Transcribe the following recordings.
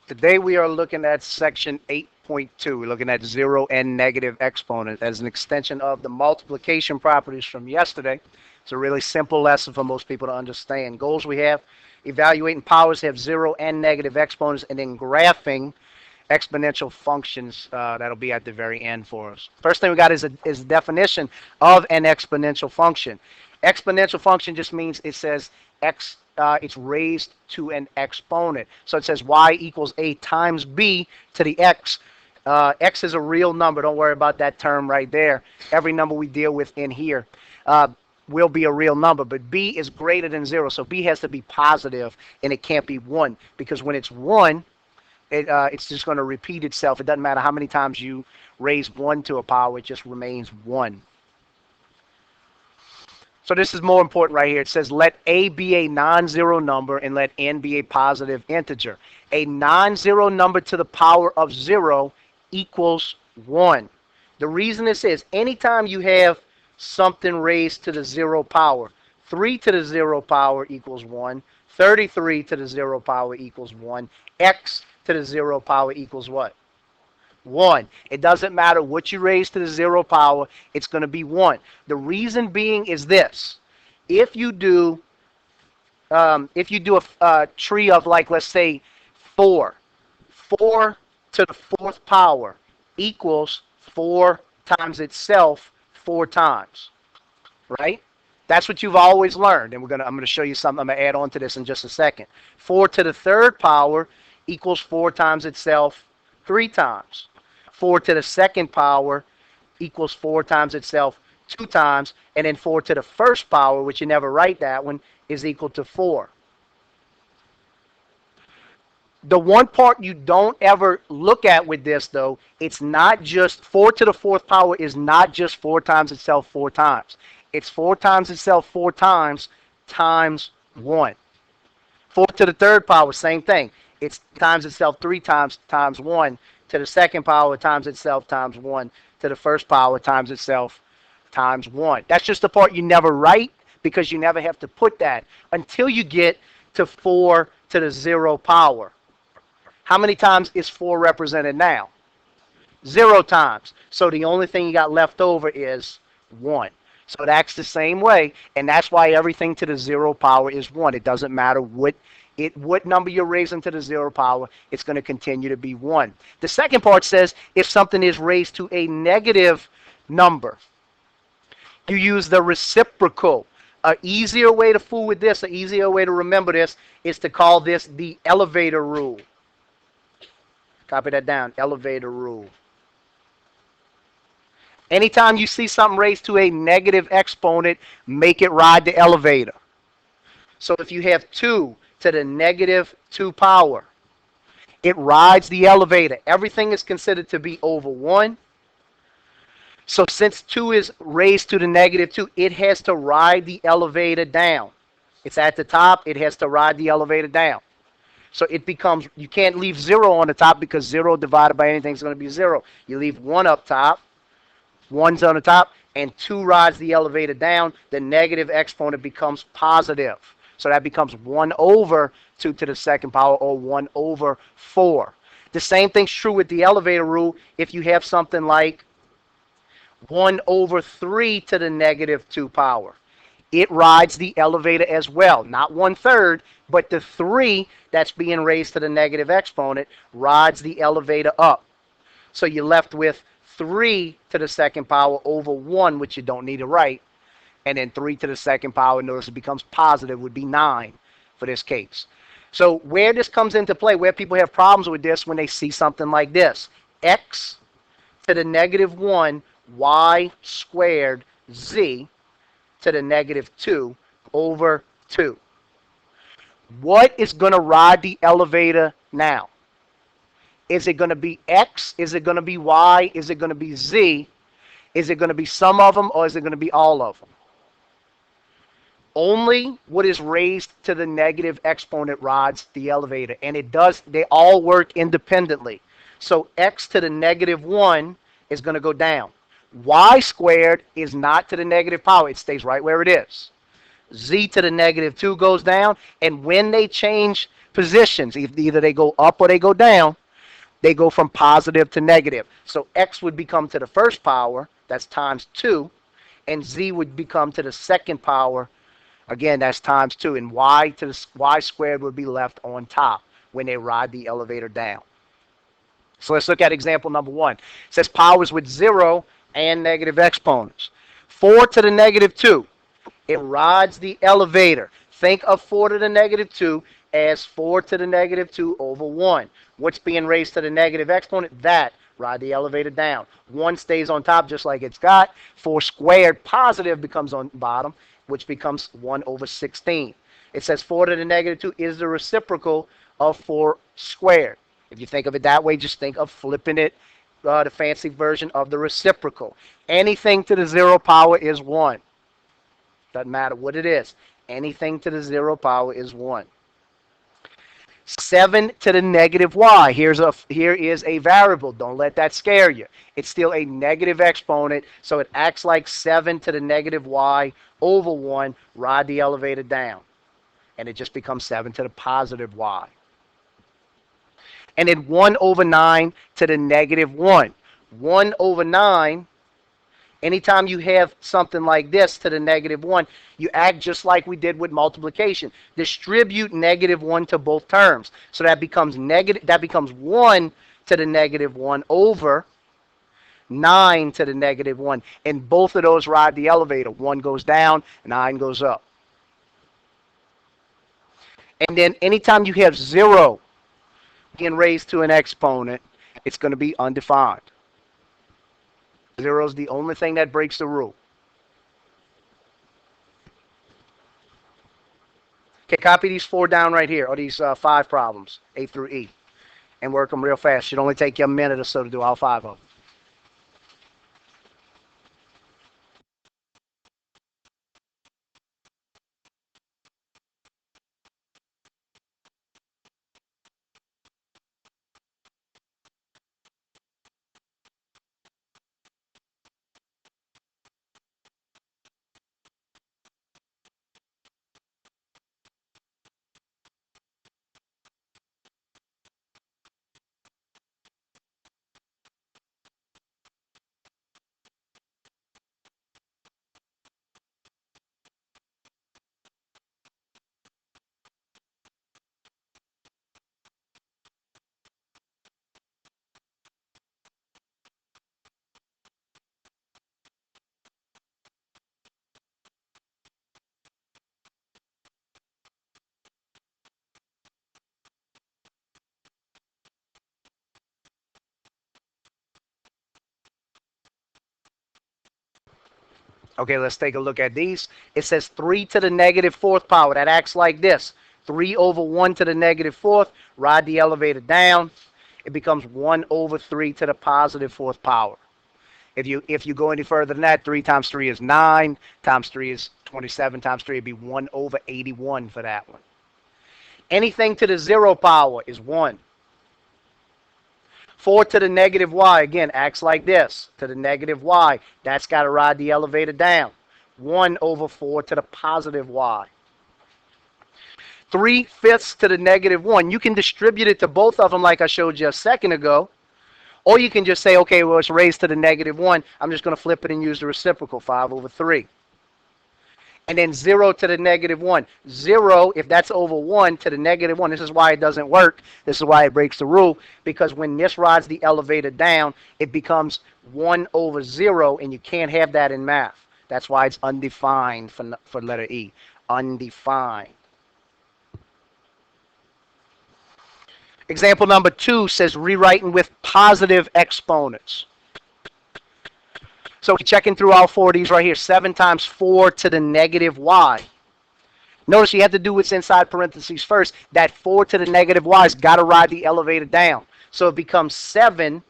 Today we are looking at section 8.2. We're looking at zero and negative exponents as an extension of the multiplication properties from yesterday. It's a really simple lesson for most people to understand. Goals we have: evaluating powers have zero and negative exponents, and then graphing exponential functions that'll be at the very end for us. First thing we got is a definition of an exponential function. Exponential function just means it says x, it's raised to an exponent. So it says y equals a times b to the x. X is a real number. Don't worry about that term right there. Every number we deal with in here will be a real number, but b is greater than 0. So b has to be positive, and it can't be 1, because when it's 1, it's just going to repeat itself. It doesn't matter how many times you raise 1 to a power, it just remains 1. So this is more important right here. It says let a be a non-zero number and let n be a positive integer. A non-zero number to the power of 0 equals 1. The reason this is, anytime you have something raised to the 0 power, 3 to the 0 power equals 1, 33 to the 0 power equals 1, x to the 0 power equals what? 1. It doesn't matter what you raise to the 0 power, it's going to be 1. The reason being is this: if you do a tree of, like, let's say 4 to the 4th power equals 4 times itself 4 times, right? That's what you've always learned, and I'm going to show you something. I'm going to add on to this in just a second. 4 to the 3rd power equals 4 times itself 3 times. 4 to the 2nd power equals 4 times itself 2 times. And then 4 to the 1st power, which you never write that one, is equal to 4. The one part you don't ever look at with this, though, it's not just 4 to the 4th power is not just 4 times itself 4 times. It's 4 times itself 4 times 1. 4 to the 3rd power, same thing. It's times itself 3 times 1. To the 2nd power times itself times 1. To the 1st power times itself times 1. That's just the part you never write, because you never have to put that until you get to 4 to the 0 power. How many times is 4 represented now? 0 times. So the only thing you got left over is 1. So that's the same way, and that's why everything to the 0 power is 1. It doesn't matter what number you're raising to the 0 power, it's going to continue to be 1. The second part says if something is raised to a negative number, you use the reciprocal. An easier way to fool with this, an easier way to remember this, is to call this the elevator rule. Copy that down, elevator rule. Anytime you see something raised to a negative exponent, make it ride the elevator. So if you have 2 to the negative 2 power, it rides the elevator. Everything is considered to be over 1. So since 2 is raised to the negative 2, it has to ride the elevator down. It's at the top, it has to ride the elevator down. So it becomes, you can't leave 0 on the top, because 0 divided by anything is going to be 0. You leave 1 up top, 1's on the top, and 2 rides the elevator down. The negative exponent becomes positive. So that becomes 1 over 2 to the 2nd power, or 1 over 4. The same thing's true with the elevator rule. If you have something like 1 over 3 to the negative 2 power, it rides the elevator as well. Not 1/3, but the 3 that's being raised to the negative exponent rides the elevator up. So you're left with 3 to the 2nd power over 1, which you don't need to write. And then 3 to the 2nd power, notice it becomes positive, would be 9 for this case. So where this comes into play, where people have problems with this, when they see something like this: x to the negative 1, y squared, z to the negative 2 over 2. What is going to ride the elevator now? Is it going to be x? Is it going to be y? Is it going to be z? Is it going to be some of them, or is it going to be all of them? Only what is raised to the negative exponent rides the elevator, and it does. They all work independently. So x to the negative 1 is going to go down. Y squared is not to the negative power. It stays right where it is. Z to the negative 2 goes down. And when they change positions, either they go up or they go down, they go from positive to negative. So x would become to the first power, that's times 2, and z would become to the second power, again, that's times 2, and y to the y squared would be left on top when they ride the elevator down. So let's look at example number 1. It says powers with 0 and negative exponents. 4 to the negative 2. It rides the elevator. Think of 4 to the negative 2 as 4 to the negative 2 over 1. What's being raised to the negative exponent? That. Ride the elevator down. 1 stays on top just like it's got. 4 squared positive becomes on bottom, which becomes 1 over 16. It says 4 to the negative 2 is the reciprocal of 4 squared. If you think of it that way, just think of flipping it, the fancy version of the reciprocal. Anything to the 0 power is 1. Doesn't matter what it is. Anything to the 0 power is 1. 7 to the negative y. Here is a variable. Don't let that scare you. It's still a negative exponent, so it acts like 7 to the negative y over 1. Ride the elevator down. And it just becomes 7 to the positive y. And then 1 over 9 to the negative 1. 1 over 9, anytime you have something like this to the negative 1, you act just like we did with multiplication. Distribute negative 1 to both terms. So that becomes 1 to the negative 1 over 9 to the negative 1. And both of those ride the elevator. 1 goes down, 9 goes up. And then anytime you have 0 being raised to an exponent, it's going to be undefined. 0 is the only thing that breaks the rule. Okay, copy these 4 down right here, or these 5 problems, A through E, and work them real fast. Should only take you a minute or so to do all 5 of them. Okay, let's take a look at these. It says 3 to the negative 4th power. That acts like this. 3 over 1 to the negative 4th. Ride the elevator down. It becomes 1 over 3 to the positive 4th power. If you go any further than that, 3 times 3 is 9, times 3 is 27, times 3 would be 1 over 81 for that one. Anything to the 0 power is 1. 4 to the negative y, again, acts like this. To the negative y, that's got to ride the elevator down. 1 over 4 to the positive y. 3/5 to the negative 1. You can distribute it to both of them like I showed you a second ago. Or you can just say, okay, well, it's raised to the negative 1. I'm just going to flip it and use the reciprocal, 5 over 3. And then 0 to the negative 1. 0, if that's over 1 to the negative 1, this is why it doesn't work. This is why it breaks the rule. Because when this rides the elevator down, it becomes 1 over 0, and you can't have that in math. That's why it's undefined for letter E. Undefined. Example number 2 says rewriting with positive exponents. So we're checking through all 4 of these right here. 7 times 4 to the negative y. Notice you have to do what's inside parentheses first. That 4 to the negative y's got to ride the elevator down. So it becomes 7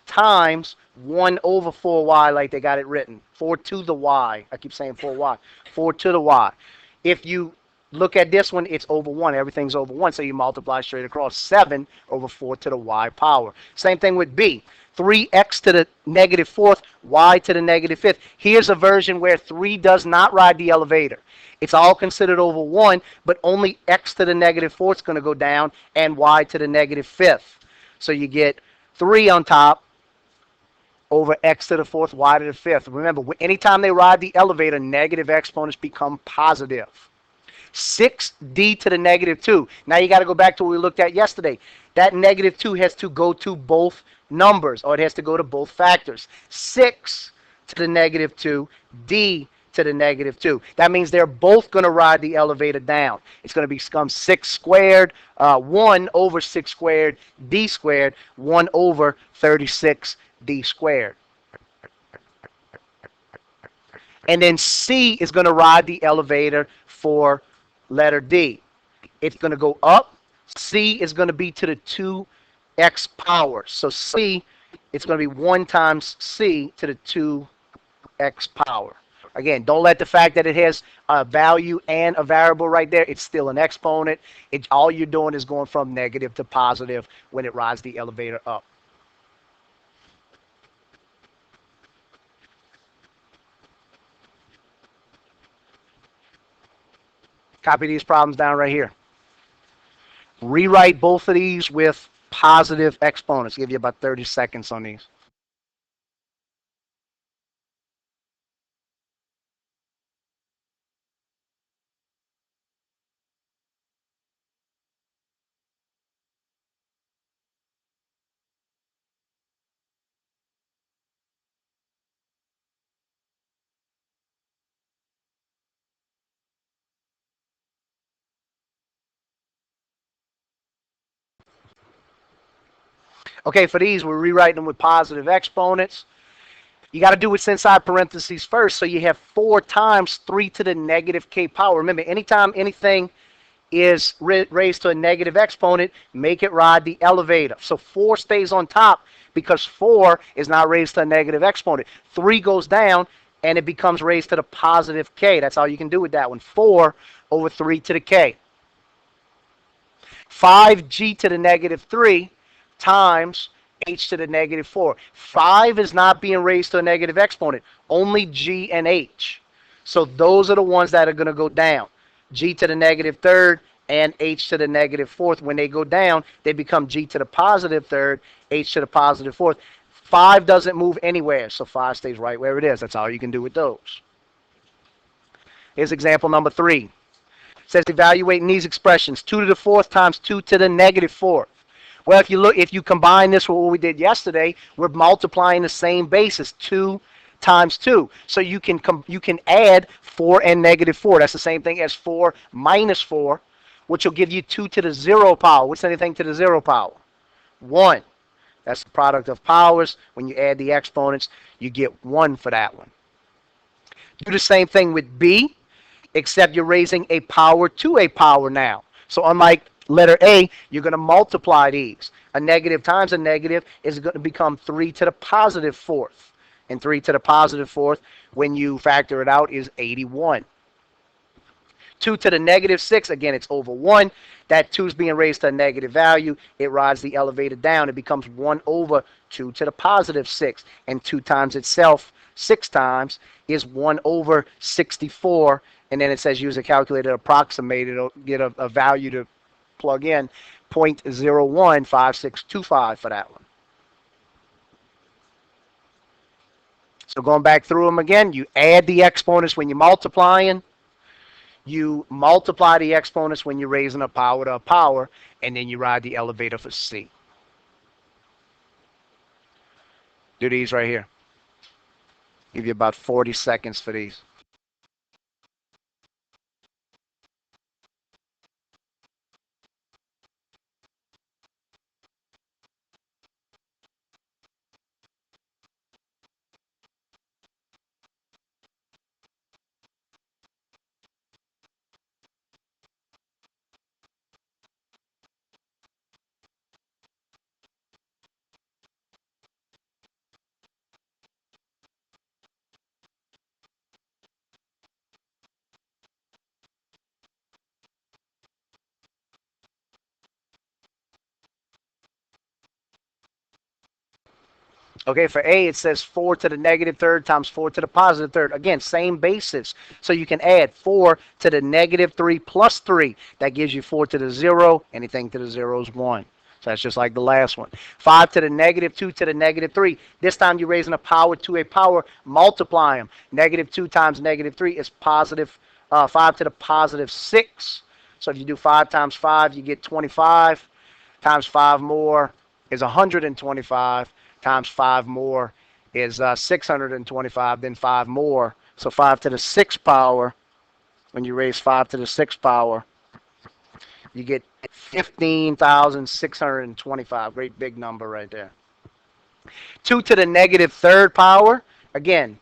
times 1 over 4y like they got it written. 4 to the y. I keep saying 4y. 4 to the y. If you look at this one, it's over 1. Everything's over 1, so you multiply straight across. 7 over 4 to the y power. Same thing with b. 3x to the negative fourth, y to the negative fifth. Here's a version where 3 does not ride the elevator. It's all considered over 1, but only x to the negative fourth is going to go down and y to the negative fifth. So you get 3 on top over x to the fourth, y to the fifth. Remember, anytime they ride the elevator, negative exponents become positive. 6d to the negative 2. Now you got to go back to what we looked at yesterday. That negative 2 has to go to both numbers, or it has to go to both factors. 6 to the negative 2, d to the negative 2. That means they're both going to ride the elevator down. It's going to become 6 squared, 1 over 6 squared, d squared, 1 over 36 d squared. And then C is going to ride the elevator for letter D. It's going to go up. C is going to be to the 2x power. So C, it's going to be 1 times C to the 2x power. Again, don't let the fact that it has a value and a variable right there, it's still an exponent. All you're doing is going from negative to positive when it rides the elevator up. Copy these problems down right here. Rewrite both of these with positive exponents. Give you about 30 seconds on these. Okay, for these, we're rewriting them with positive exponents. You got to do what's inside parentheses first. So you have 4 times 3 to the negative k power. Remember, anytime anything is raised to a negative exponent, make it ride the elevator. So 4 stays on top because 4 is not raised to a negative exponent. 3 goes down and it becomes raised to the positive k. That's all you can do with that one. 4 over 3 to the k. 5g to the negative 3 times h to the negative 4. 5 is not being raised to a negative exponent. Only g and h. So those are the ones that are going to go down. G to the negative third and h to the negative fourth. When they go down, they become g to the positive third, h to the positive fourth. 5 doesn't move anywhere, so 5 stays right where it is. That's all you can do with those. Here's example number 3. It says evaluating these expressions. 2 to the fourth times 2 to the negative fourth. Well, if you combine this with what we did yesterday, we're multiplying the same basis, 2 times 2. So you can add 4 and negative 4. That's the same thing as 4 minus 4, which will give you 2 to the 0 power. What's anything to the 0 power? 1. That's the product of powers. When you add the exponents, you get 1 for that one. Do the same thing with b, except you're raising a power to a power now. So unlike letter A, you're going to multiply these. A negative times a negative is going to become 3 to the positive fourth. And 3 to the positive fourth, when you factor it out, is 81. 2 to the negative 6, again, it's over 1. That 2 is being raised to a negative value. It rides the elevator down. It becomes 1 over 2 to the positive 6. And 2 times itself 6 times is 1 over 64. And then it says use a calculator to approximate. It'll get a value to plug in, 0.015625 for that one. So going back through them again, you add the exponents when you're multiplying. You multiply the exponents when you're raising a power to a power, and then you ride the elevator for C. Do these right here. Give you about 40 seconds for these. Okay, for A, it says 4 to the negative third times 4 to the positive third. Again, same basis. So you can add 4 to the negative 3 plus 3. That gives you 4 to the 0. Anything to the 0 is 1. So that's just like the last one. 5 to the negative 2 to the negative 3. This time you're raising a power to a power. Multiply them. Negative 2 times negative 3 is positive 5 to the positive 6. So if you do 5 times 5, you get 25. Times 5 more is 125. Times 5 more is 625. Then 5 more. So 5 to the 6th power, when you raise 5 to the 6th power, you get 15,625. Great big number right there. 2 to the negative third power. Again,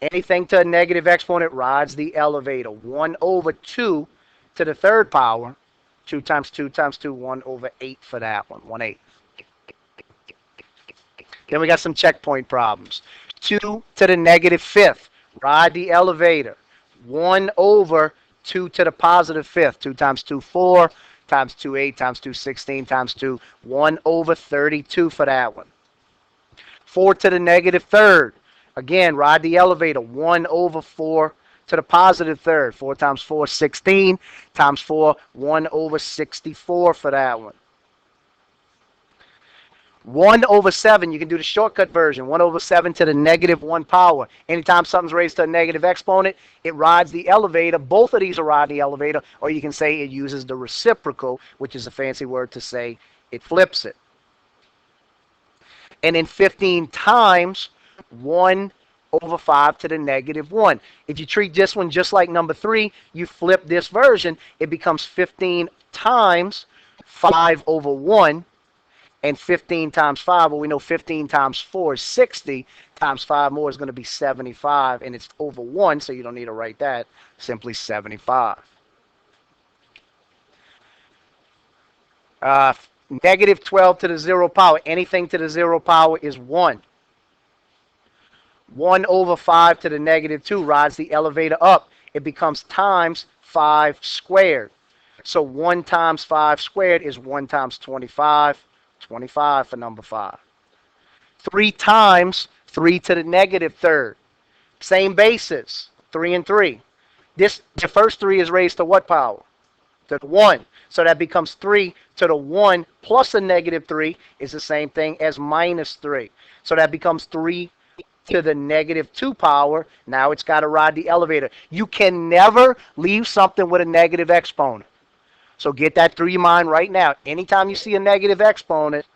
anything to a negative exponent rides the elevator. 1 over 2 to the third power. 2 times 2 times 2, 1 over 8 for that one. 1/8. Then we got some checkpoint problems. 2 to the negative fifth. Ride the elevator. 1 over 2 to the positive fifth. 2 times 2, 4. Times 2, 8. Times 2, 16. Times 2, 1 over 32 for that one. 4 to the negative third. Again, ride the elevator. 1 over 4 to the positive third. 4 times 4, 16. Times 4, 1 over 64 for that one. 1 over 7, you can do the shortcut version. 1 over 7 to the negative 1 power. Anytime something's raised to a negative exponent, it rides the elevator. Both of these are riding the elevator, or you can say it uses the reciprocal, which is a fancy word to say it flips it. And then 15 times 1 over 5 to the negative 1. If you treat this one just like number 3, you flip this version, it becomes 15 times 5 over 1. And 15 times 5, well, we know 15 times 4 is 60. Times 5 more is going to be 75. And it's over 1, so you don't need to write that. Simply 75. Negative 12 to the 0 power. Anything to the 0 power is 1. 1 over 5 to the negative 2 rides the elevator up. It becomes times 5 squared. So 1 times 5 squared is 1 times 25. 25 for number 5. 3 times 3 to the negative third. Same basis, 3 and 3. The first 3 is raised to what power? To the 1. So that becomes 3 to the 1 plus a negative 3 is the same thing as minus 3. So that becomes 3 to the negative 2 power. Now it's got to ride the elevator. You can never leave something with a negative exponent. So get that through your mind right now. Anytime you see a negative exponent,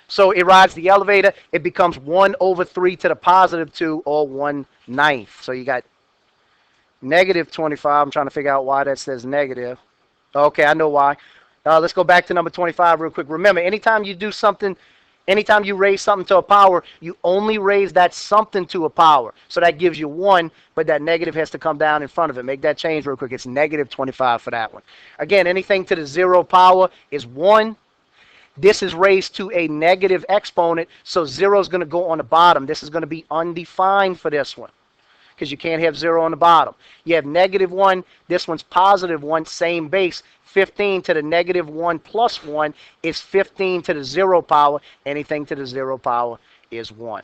so it rides the elevator, it becomes 1 over 3 to the positive 2, or 1/9. So you got negative 25. I'm trying to figure out why that says negative. Okay, I know why. Let's go back to number 25 real quick. Remember, anytime you do something, anytime you raise something to a power, you only raise that something to a power. So that gives you 1, but that negative has to come down in front of it. Make that change real quick. It's negative 25 for that one. Again, anything to the 0 power is 1. This is raised to a negative exponent, so 0 is going to go on the bottom. This is going to be undefined for this one, because you can't have 0 on the bottom. You have negative 1. This one's positive 1, same base. 15 to the negative 1 plus 1 is 15 to the 0 power. Anything to the 0 power is 1.